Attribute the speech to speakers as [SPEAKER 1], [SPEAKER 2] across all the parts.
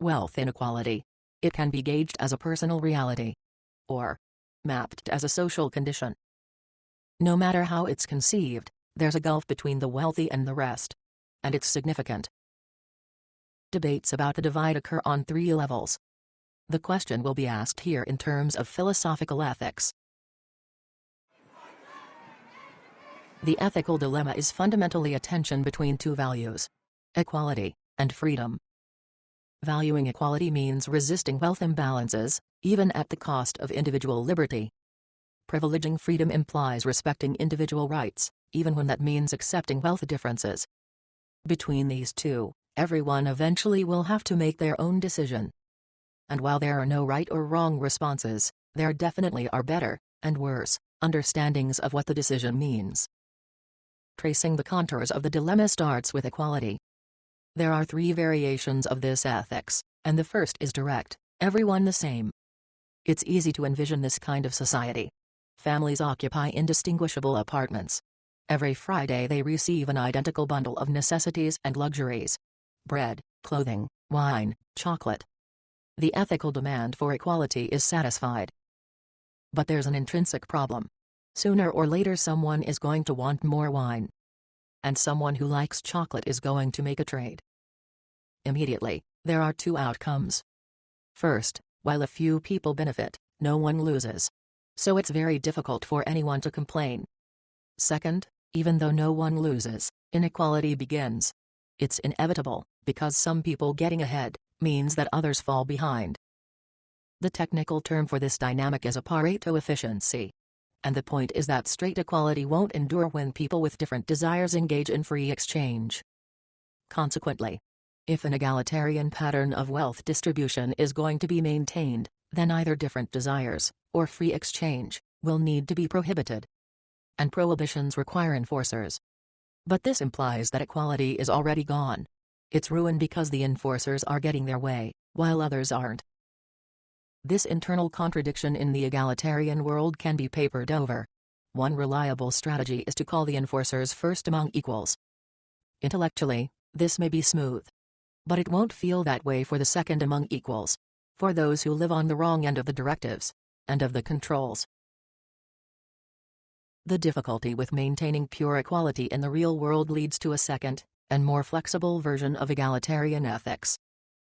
[SPEAKER 1] Wealth inequality. It can be gauged as a personal reality, or mapped as a social condition. No matter how it's conceived, there's a gulf between the wealthy and the rest. And it's significant. Debates about the divide occur on three levels. The question will be asked here in terms of philosophical ethics. The ethical dilemma is fundamentally a tension between two values: equality and freedom. Valuing equality means resisting wealth imbalances, even at the cost of individual liberty. Privileging freedom implies respecting individual rights, even when that means accepting wealth differences. Between these two, everyone eventually will have to make their own decision. And while there are no right or wrong responses, there definitely are better, and worse, understandings of what the decision means. Tracing the contours of the dilemma starts with equality. There are three variations of this ethics, and the first is direct: everyone the same. It's easy to envision this kind of society. Families occupy indistinguishable apartments. Every Friday they receive an identical bundle of necessities and luxuries: bread, clothing, wine, chocolate. The ethical demand for equality is satisfied. But there's an intrinsic problem. Sooner or later someone is going to want more wine. And someone who likes chocolate is going to make a trade. Immediately, there are two outcomes. First, while a few people benefit, no one loses. So it's very difficult for anyone to complain. Second, even though no one loses, inequality begins. It's inevitable, because some people getting ahead means that others fall behind. The technical term for this dynamic is a Pareto efficiency. And the point is that straight equality won't endure when people with different desires engage in free exchange. Consequently, if an egalitarian pattern of wealth distribution is going to be maintained, then either different desires, or free exchange, will need to be prohibited. And prohibitions require enforcers. But this implies that equality is already gone. It's ruined because the enforcers are getting their way, while others aren't. This internal contradiction in the egalitarian world can be papered over. One reliable strategy is to call the enforcers first among equals. Intellectually, this may be smooth. But it won't feel that way for the second among equals. For those who live on the wrong end of the directives, and of the controls. The difficulty with maintaining pure equality in the real world leads to a second, and more flexible version of egalitarian ethics.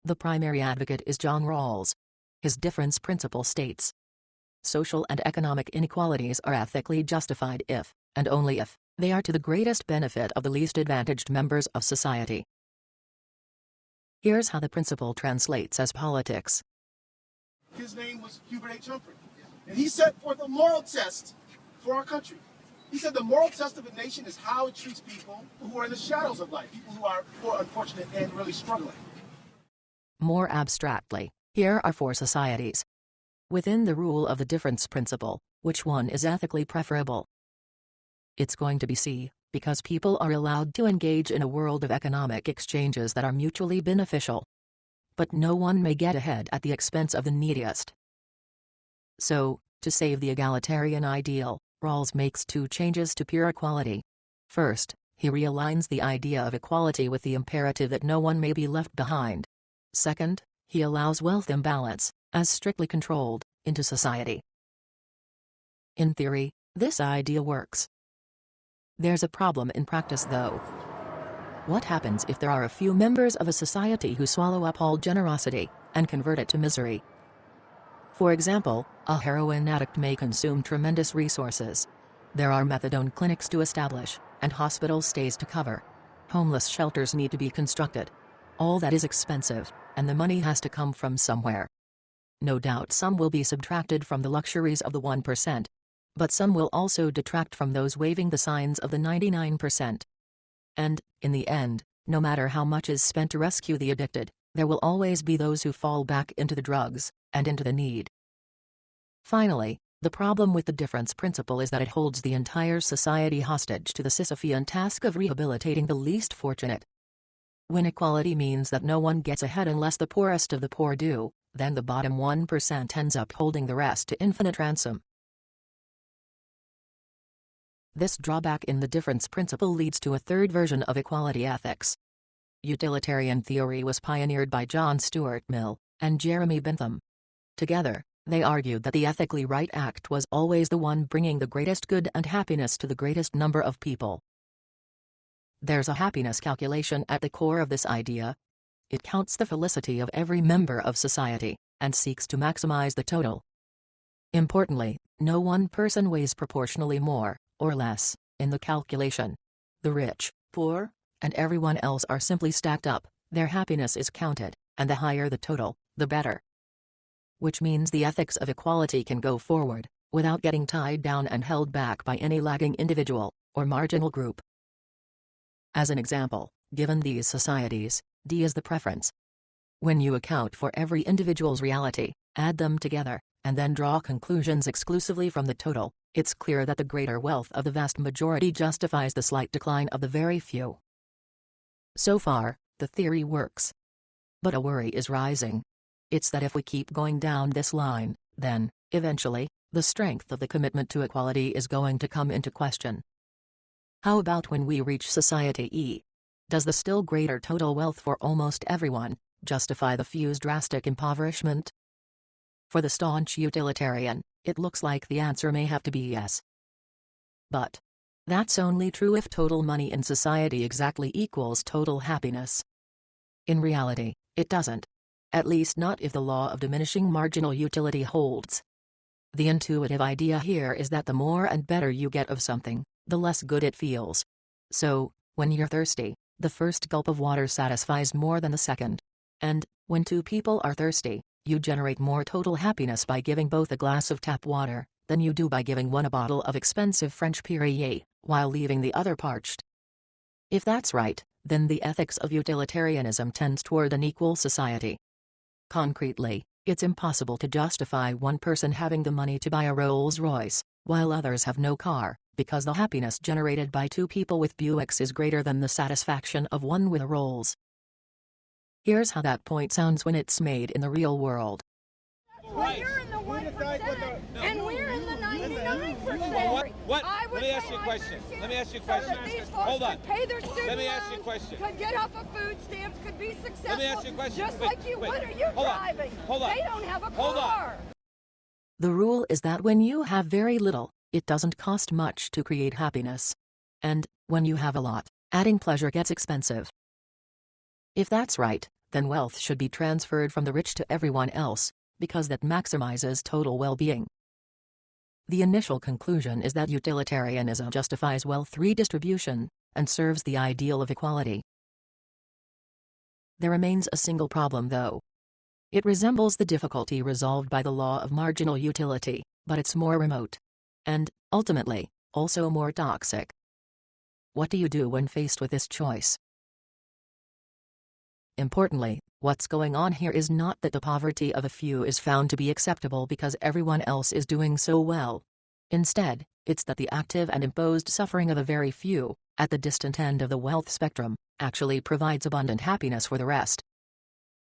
[SPEAKER 1] The primary advocate is John Rawls. His difference principle states: social and economic inequalities are ethically justified if, and only if, they are to the greatest benefit of the least advantaged members of society. Here's how the principle translates as politics.
[SPEAKER 2] His name was Hubert H. Humphrey, and he set forth a moral test for our country. He said the moral test of a nation is how it treats people who are in the shadows of life, people who are poor, unfortunate, and really struggling.
[SPEAKER 1] More abstractly, here are four societies. Within the rule of the difference principle, which one is ethically preferable? It's going to be C, because people are allowed to engage in a world of economic exchanges that are mutually beneficial. But no one may get ahead at the expense of the neediest. So, to save the egalitarian ideal, Rawls makes two changes to pure equality. First, he realigns the idea of equality with the imperative that no one may be left behind. Second, he allows wealth imbalance, as strictly controlled, into society. In theory, this idea works. There's a problem in practice though. What happens if there are a few members of a society who swallow up all generosity, and convert it to misery? For example, a heroin addict may consume tremendous resources. There are methadone clinics to establish, and hospital stays to cover. Homeless shelters need to be constructed. All that is expensive, and the money has to come from somewhere. No doubt some will be subtracted from the luxuries of the 1%. But some will also detract from those waving the signs of the 99%. And, in the end, no matter how much is spent to rescue the addicted, there will always be those who fall back into the drugs, and into the need. Finally, the problem with the difference principle is that it holds the entire society hostage to the Sisyphean task of rehabilitating the least fortunate. When equality means that no one gets ahead unless the poorest of the poor do, then the bottom 1% ends up holding the rest to infinite ransom. This drawback in the difference principle leads to a third version of equality ethics. Utilitarian theory was pioneered by John Stuart Mill and Jeremy Bentham. Together, they argued that the ethically right act was always the one bringing the greatest good and happiness to the greatest number of people. There's a happiness calculation at the core of this idea. It counts the felicity of every member of society, and seeks to maximize the total. Importantly, no one person weighs proportionally more, or less, in the calculation. The rich, poor, and everyone else are simply stacked up, their happiness is counted, and the higher the total, the better. Which means the ethics of equality can go forward, without getting tied down and held back by any lagging individual, or marginal group. As an example, given these societies, D is the preference. When you account for every individual's reality, add them together, and then draw conclusions exclusively from the total, it's clear that the greater wealth of the vast majority justifies the slight decline of the very few. So far, the theory works. But a worry is rising. It's that if we keep going down this line, then, eventually, the strength of the commitment to equality is going to come into question. How about when we reach society E? Does the still greater total wealth for almost everyone justify the few's drastic impoverishment? For the staunch utilitarian, it looks like the answer may have to be yes. But that's only true if total money in society exactly equals total happiness. In reality, it doesn't. At least not if the law of diminishing marginal utility holds. The intuitive idea here is that the more and better you get of something, the less good it feels. So, when you're thirsty, the first gulp of water satisfies more than the second. And, when two people are thirsty, you generate more total happiness by giving both a glass of tap water, than you do by giving one a bottle of expensive French Perrier, while leaving the other parched. If that's right, then the ethics of utilitarianism tends toward an equal society. Concretely, it's impossible to justify one person having the money to buy a Rolls-Royce, while others have no car, because the happiness generated by two people with Buicks is greater than the satisfaction of one with a Rolls. Here's how that point sounds when it's made in the real world.
[SPEAKER 3] Well, you're in the 1%, and we're in the 99%.
[SPEAKER 4] What? Let me ask you a question. Hold on.
[SPEAKER 3] Could pay their student
[SPEAKER 4] Let me ask you a
[SPEAKER 3] loans,
[SPEAKER 4] question.
[SPEAKER 3] Could get off of food stamps, could be successful.
[SPEAKER 4] Let me ask you a question.
[SPEAKER 3] Just like you. What are you driving?
[SPEAKER 4] Hold on.
[SPEAKER 3] They don't have a
[SPEAKER 4] Hold on.
[SPEAKER 3] car.
[SPEAKER 1] The rule is that when you have very little, it doesn't cost much to create happiness. And, when you have a lot, adding pleasure gets expensive. If that's right, then wealth should be transferred from the rich to everyone else, because that maximizes total well-being. The initial conclusion is that utilitarianism justifies wealth redistribution, and serves the ideal of equality. There remains a single problem though. It resembles the difficulty resolved by the law of marginal utility, but it's more remote. And, ultimately, also more toxic. What do you do when faced with this choice? Importantly, what's going on here is not that the poverty of a few is found to be acceptable because everyone else is doing so well. Instead, it's that the active and imposed suffering of a very few, at the distant end of the wealth spectrum, actually provides abundant happiness for the rest.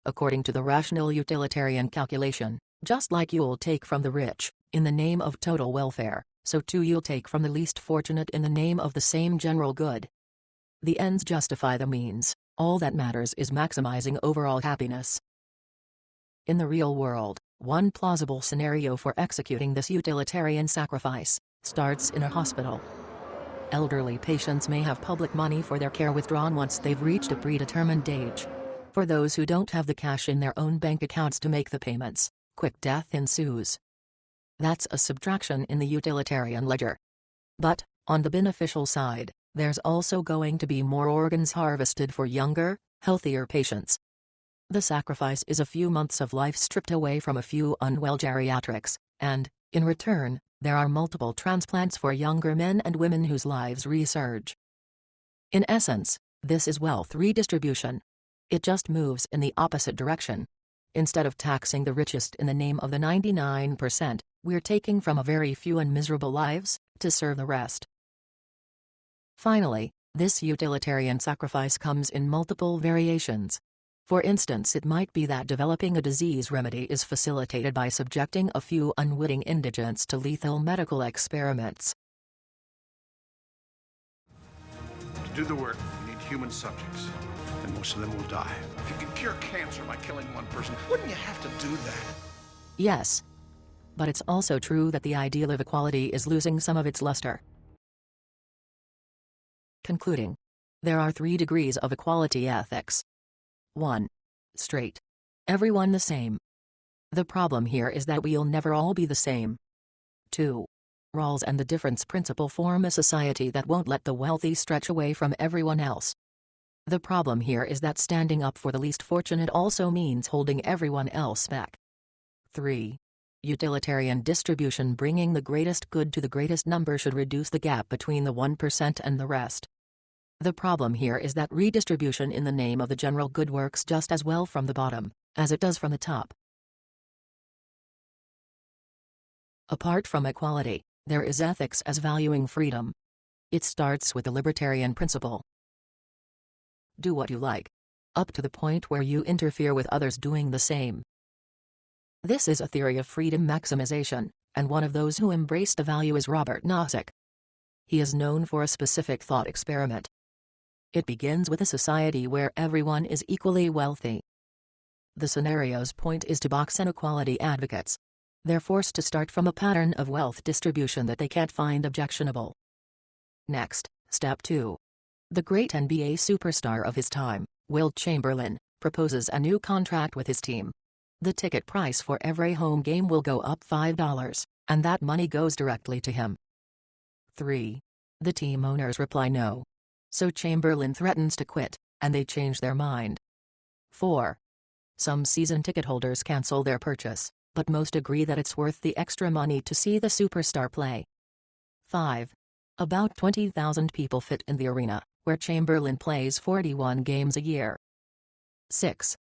[SPEAKER 1] According to the rational utilitarian calculation, just like you'll take from the rich, in the name of total welfare, so too you'll take from the least fortunate in the name of the same general good. The ends justify the means. All that matters is maximizing overall happiness. In the real world, one plausible scenario for executing this utilitarian sacrifice starts in a hospital. Elderly patients may have public money for their care withdrawn once they've reached a predetermined age. For those who don't have the cash in their own bank accounts to make the payments, quick death ensues. That's a subtraction in the utilitarian ledger. But, on the beneficial side, there's also going to be more organs harvested for younger, healthier patients. The sacrifice is a few months of life stripped away from a few unwell geriatrics, and, in return, there are multiple transplants for younger men and women whose lives resurge. In essence, this is wealth redistribution. It just moves in the opposite direction. Instead of taxing the richest in the name of the 99%, we're taking from a very few and miserable lives, to serve the rest. Finally, this utilitarian sacrifice comes in multiple variations. For instance, it might be that developing a disease remedy is facilitated by subjecting a few unwitting indigents to lethal medical experiments.
[SPEAKER 5] To do the work, you need human subjects, then most of them will die. If you could cure cancer by killing one person, wouldn't you have to do that?
[SPEAKER 1] Yes. But it's also true that the ideal of equality is losing some of its luster. Concluding. There are 3 degrees of equality ethics. 1. Straight. Everyone the same. The problem here is that we'll never all be the same. 2. Rawls and the difference principle form a society that won't let the wealthy stretch away from everyone else. The problem here is that standing up for the least fortunate also means holding everyone else back. 3. Utilitarian distribution, bringing the greatest good to the greatest number, should reduce the gap between the 1% and the rest. The problem here is that redistribution in the name of the general good works just as well from the bottom as it does from the top. Apart from equality, there is ethics as valuing freedom. It starts with the libertarian principle. Do what you like, up to the point where you interfere with others doing the same. This is a theory of freedom maximization, and one of those who embraced the value is Robert Nozick. He is known for a specific thought experiment. It begins with a society where everyone is equally wealthy. The scenario's point is to box inequality advocates. They're forced to start from a pattern of wealth distribution that they can't find objectionable. Next, step 2. The great NBA superstar of his time, Wilt Chamberlain, proposes a new contract with his team. The ticket price for every home game will go up $5, and that money goes directly to him. 3. The team owners reply no. So Chamberlain threatens to quit, and they change their mind. 4. Some season ticket holders cancel their purchase, but most agree that it's worth the extra money to see the superstar play. 5. About 20,000 people fit in the arena, where Chamberlain plays 41 games a year. 6.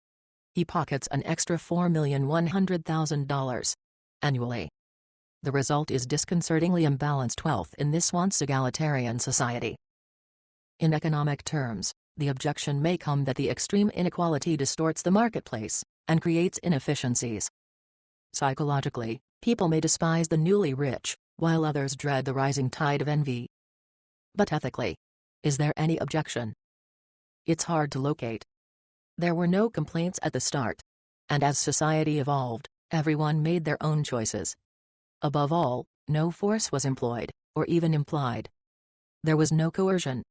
[SPEAKER 1] He pockets an extra $4,100,000 annually. The result is disconcertingly imbalanced wealth in this once egalitarian society. In economic terms, the objection may come that the extreme inequality distorts the marketplace and creates inefficiencies. Psychologically, people may despise the newly rich, while others dread the rising tide of envy. But ethically, is there any objection? It's hard to locate. There were no complaints at the start, and as society evolved, everyone made their own choices. Above all, no force was employed, or even implied. There was no coercion,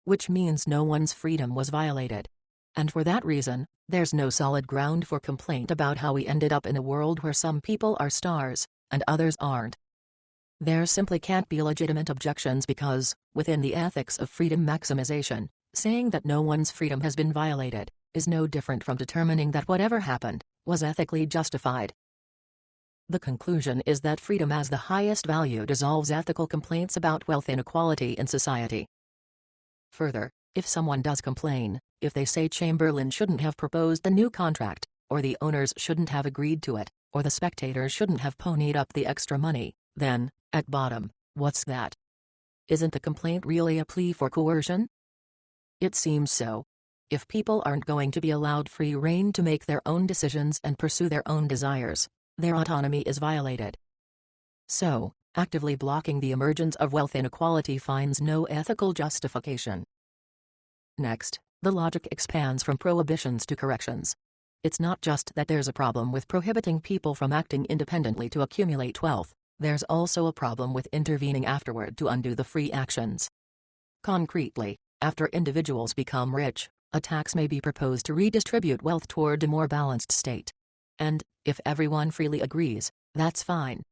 [SPEAKER 1] which means no one's freedom was violated. And for that reason, there's no solid ground for complaint about how we ended up in a world where some people are stars, and others aren't. There simply can't be legitimate objections because, within the ethics of freedom maximization, saying that no one's freedom has been violated is no different from determining that whatever happened was ethically justified. The conclusion is that freedom as the highest value dissolves ethical complaints about wealth inequality in society. Further, if someone does complain, if they say Chamberlain shouldn't have proposed the new contract, or the owners shouldn't have agreed to it, or the spectators shouldn't have ponied up the extra money, then, at bottom, what's that? Isn't the complaint really a plea for coercion? It seems so. If people aren't going to be allowed free rein to make their own decisions and pursue their own desires, their autonomy is violated. So, actively blocking the emergence of wealth inequality finds no ethical justification. Next, the logic expands from prohibitions to corrections. It's not just that there's a problem with prohibiting people from acting independently to accumulate wealth, there's also a problem with intervening afterward to undo the free actions. Concretely, after individuals become rich, a tax may be proposed to redistribute wealth toward a more balanced state. And, if everyone freely agrees, that's fine.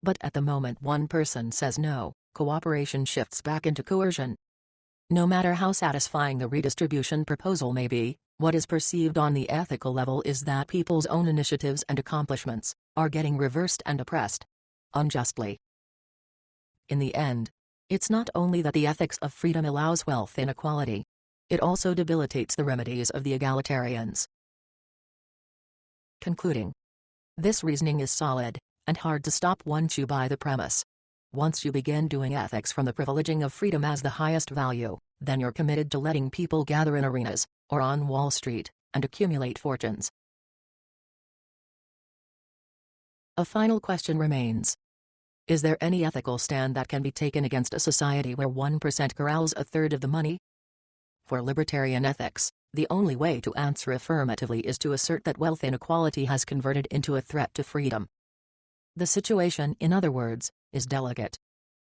[SPEAKER 1] But at the moment one person says no, cooperation shifts back into coercion. No matter how satisfying the redistribution proposal may be, what is perceived on the ethical level is that people's own initiatives and accomplishments are getting reversed and oppressed. Unjustly. In the end, it's not only that the ethics of freedom allows wealth inequality, it also debilitates the remedies of the egalitarians. Concluding. This reasoning is solid, and hard to stop once you buy the premise. Once you begin doing ethics from the privileging of freedom as the highest value, then you're committed to letting people gather in arenas, or on Wall Street, and accumulate fortunes. A final question remains. Is there any ethical stand that can be taken against a society where 1% corrals a third of the money? For libertarian ethics, the only way to answer affirmatively is to assert that wealth inequality has converted into a threat to freedom. The situation, in other words, is delicate.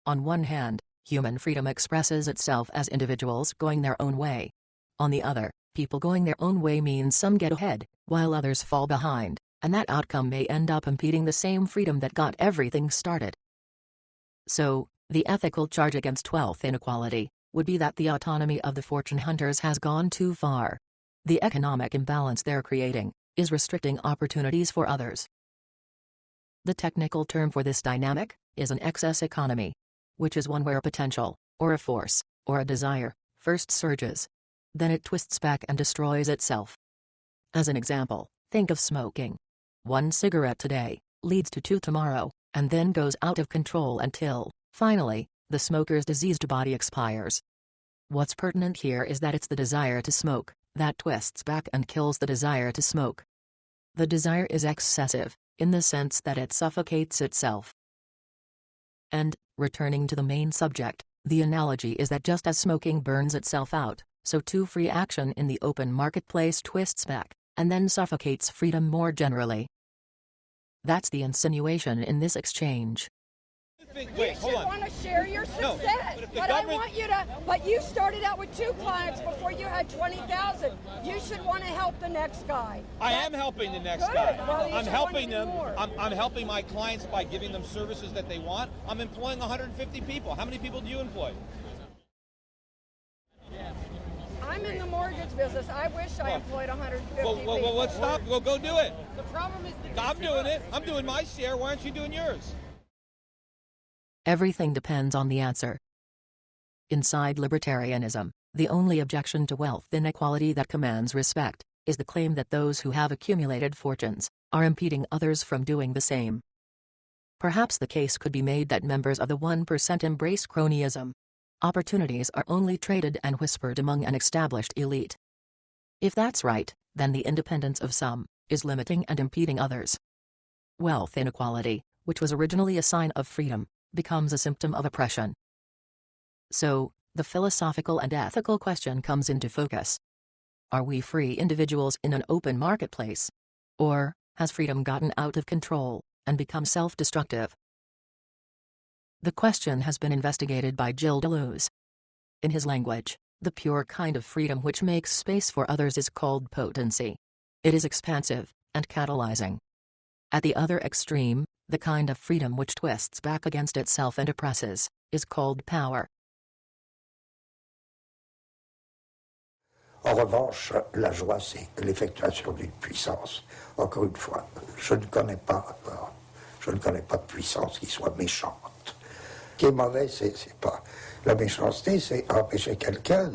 [SPEAKER 1] On one hand, human freedom expresses itself as individuals going their own way. On the other, people going their own way means some get ahead, while others fall behind, and that outcome may end up impeding the same freedom that got everything started. So, the ethical charge against wealth inequality would be that the autonomy of the fortune hunters has gone too far. The economic imbalance they're creating is restricting opportunities for others. The technical term for this dynamic is an excess economy, which is one where a potential, or a force, or a desire, first surges. Then it twists back and destroys itself. As an example, think of smoking. One cigarette today leads to two tomorrow, and then goes out of control until, finally, the smoker's diseased body expires. What's pertinent here is that it's the desire to smoke that twists back and kills the desire to smoke. The desire is excessive, in the sense that it suffocates itself. And, returning to the main subject, the analogy is that just as smoking burns itself out, so too free action in the open marketplace twists back, and then suffocates freedom more generally. That's the insinuation in this exchange.
[SPEAKER 4] Wait, hold on.
[SPEAKER 3] You want to share your success, but you started out with 2 clients before you had 20,000. You should want to help the next guy.
[SPEAKER 4] I am helping the next
[SPEAKER 3] Good.
[SPEAKER 4] guy.
[SPEAKER 3] Well,
[SPEAKER 4] I'm helping them.
[SPEAKER 3] more.
[SPEAKER 4] I'm helping my clients by giving them services that they want. I'm employing 150 people. How many people do you employ?
[SPEAKER 3] I'm in the mortgage business. I wish I employed 150 people.
[SPEAKER 4] Well, let's stop. Well, go do it.
[SPEAKER 3] The problem is
[SPEAKER 4] I'm doing it. I'm doing my share. Why aren't you doing yours?
[SPEAKER 1] Everything depends on the answer. Inside libertarianism, the only objection to wealth inequality that commands respect is the claim that those who have accumulated fortunes are impeding others from doing the same. Perhaps the case could be made that members of the 1% embrace cronyism. Opportunities are only traded and whispered among an established elite. If that's right, then the independence of some is limiting and impeding others. Wealth inequality, which was originally a sign of freedom, becomes a symptom of oppression. So, the philosophical and ethical question comes into focus. Are we free individuals in an open marketplace? Or has freedom gotten out of control and become self-destructive? The question has been investigated by Gilles Deleuze. In his language, the pure kind of freedom which makes space for others is called potency. It is expansive and catalyzing. At the other extreme, the kind of freedom which twists back against itself and oppresses is called power.
[SPEAKER 6] En revanche, la joie, c'est l'effectuation d'une puissance. Encore une fois, je ne connais pas de puissance qui soit méchante. Ce qui est mauvais, c'est pas la méchanceté, c'est empêcher quelqu'un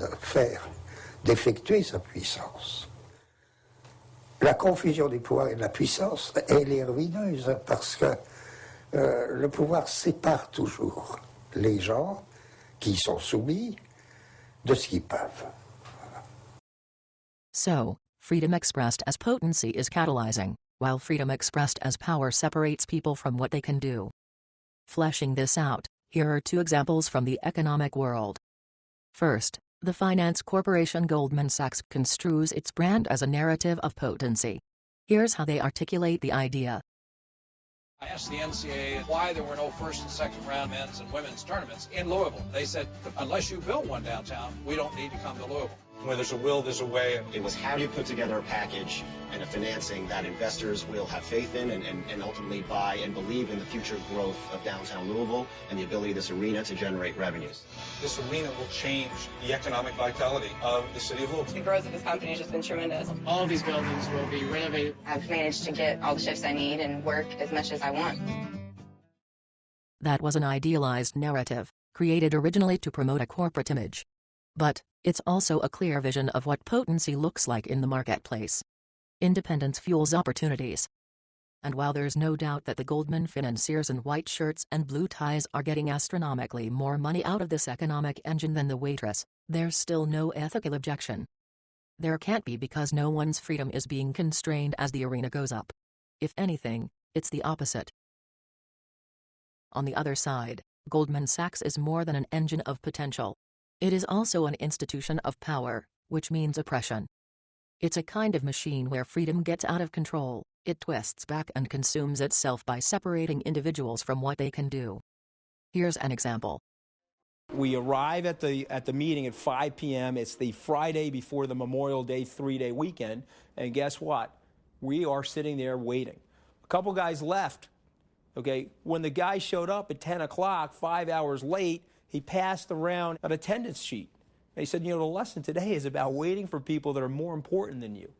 [SPEAKER 6] d'effectuer sa puissance. La confusion du pouvoir et de la puissance, elle est ruineuse parce que le pouvoir sépare toujours les gens qui sont soumis de ce qu'ils peuvent.
[SPEAKER 1] So, freedom expressed as potency is catalyzing, while freedom expressed as power separates people from what they can do. Fleshing this out, here are 2 examples from the economic world. First, the finance corporation Goldman Sachs construes its brand as a narrative of potency. Here's how they articulate the idea.
[SPEAKER 7] I asked the NCAA why there were no first and second round men's and women's tournaments in Louisville. They said, unless you build one downtown, we don't need to come to Louisville.
[SPEAKER 8] Where there's a will, there's a way.
[SPEAKER 9] It was how do you put together a package and a financing that investors will have faith in and ultimately buy and believe in the future growth of downtown Louisville and the ability of this arena to generate revenues.
[SPEAKER 8] This arena will change the economic vitality of the city of Louisville.
[SPEAKER 10] The growth of this company has just been tremendous.
[SPEAKER 11] All of these buildings will be renovated.
[SPEAKER 10] I've managed to get all the shifts I need and work as much as I want.
[SPEAKER 1] That was an idealized narrative, created originally to promote a corporate image. But it's also a clear vision of what potency looks like in the marketplace. Independence fuels opportunities. And while there's no doubt that the Goldman financiers in white shirts and blue ties are getting astronomically more money out of this economic engine than the waitress, there's still no ethical objection. There can't be, because no one's freedom is being constrained as the arena goes up. If anything, it's the opposite. On the other side, Goldman Sachs is more than an engine of potential. It is also an institution of power, which means oppression. It's a kind of machine where freedom gets out of control, it twists back and consumes itself by separating individuals from what they can do. Here's an example.
[SPEAKER 12] We arrive at the meeting at 5 p.m. It's the Friday before the Memorial Day 3-day weekend, and guess what? We are sitting there waiting. A couple guys left. Okay, when the guy showed up at 10 o'clock, 5 hours late, he passed around an attendance sheet. And he said, you know, the lesson today is about waiting for people that are more important than you.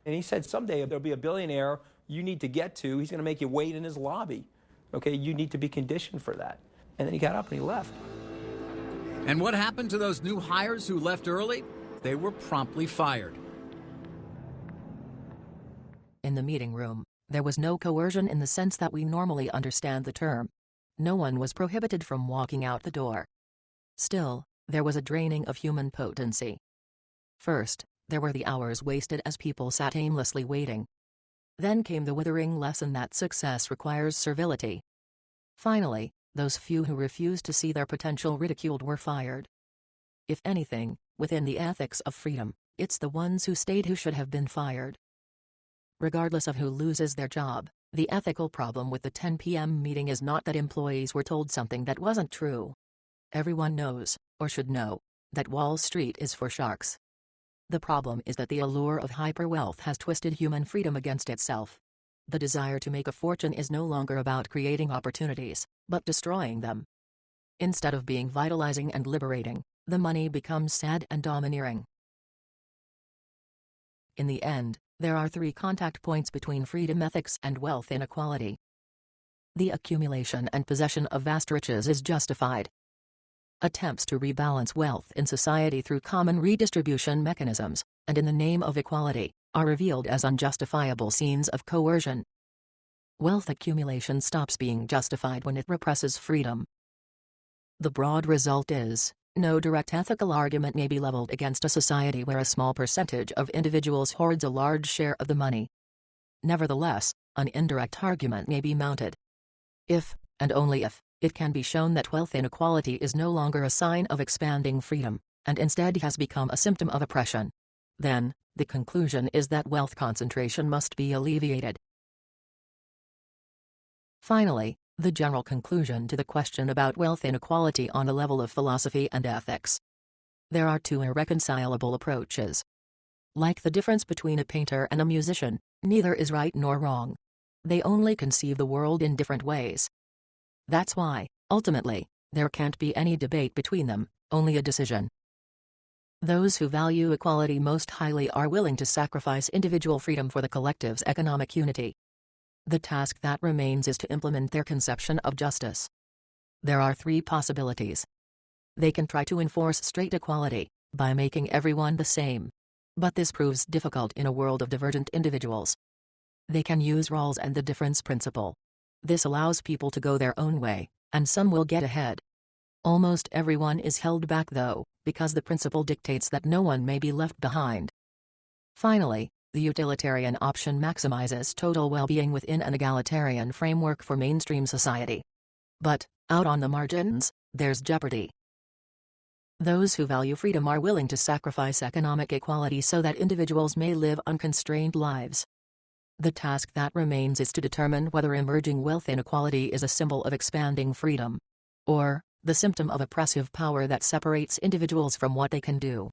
[SPEAKER 12] And he said, someday there'll be a billionaire you need to get to. He's going to make you wait in his lobby. Okay, you need to be conditioned for that. And then he got up and he left.
[SPEAKER 13] And what happened to those new hires who left early? They were promptly fired.
[SPEAKER 1] In the meeting room, there was no coercion in the sense that we normally understand the term. No one was prohibited from walking out the door. Still, there was a draining of human potency. First, there were the hours wasted as people sat aimlessly waiting. Then came the withering lesson that success requires servility. Finally, those few who refused to see their potential ridiculed were fired. If anything, within the ethics of freedom, it's the ones who stayed who should have been fired. Regardless of who loses their job, the ethical problem with the 10 p.m. meeting is not that employees were told something that wasn't true. Everyone knows, or should know, that Wall Street is for sharks. The problem is that the allure of hyperwealth has twisted human freedom against itself. The desire to make a fortune is no longer about creating opportunities, but destroying them. Instead of being vitalizing and liberating, the money becomes sad and domineering. In the end, there are 3 contact points between freedom ethics and wealth inequality. The accumulation and possession of vast riches is justified. Attempts to rebalance wealth in society through common redistribution mechanisms, and in the name of equality, are revealed as unjustifiable scenes of coercion. Wealth accumulation stops being justified when it represses freedom. The broad result is, no direct ethical argument may be leveled against a society where a small percentage of individuals hoards a large share of the money. Nevertheless, an indirect argument may be mounted. If, and only if, it can be shown that wealth inequality is no longer a sign of expanding freedom, and instead has become a symptom of oppression, then, the conclusion is that wealth concentration must be alleviated. Finally, the general conclusion to the question about wealth inequality on a level of philosophy and ethics. There are 2 irreconcilable approaches. Like the difference between a painter and a musician, neither is right nor wrong. They only conceive the world in different ways. That's why, ultimately, there can't be any debate between them, only a decision. Those who value equality most highly are willing to sacrifice individual freedom for the collective's economic unity. The task that remains is to implement their conception of justice. There are 3 possibilities. They can try to enforce straight equality, by making everyone the same. But this proves difficult in a world of divergent individuals. They can use Rawls and the difference principle. This allows people to go their own way, and some will get ahead. Almost everyone is held back though, because the principle dictates that no one may be left behind. Finally, the utilitarian option maximizes total well-being within an egalitarian framework for mainstream society. But, out on the margins, there's jeopardy. Those who value freedom are willing to sacrifice economic equality so that individuals may live unconstrained lives. The task that remains is to determine whether emerging wealth inequality is a symbol of expanding freedom, or the symptom of oppressive power that separates individuals from what they can do.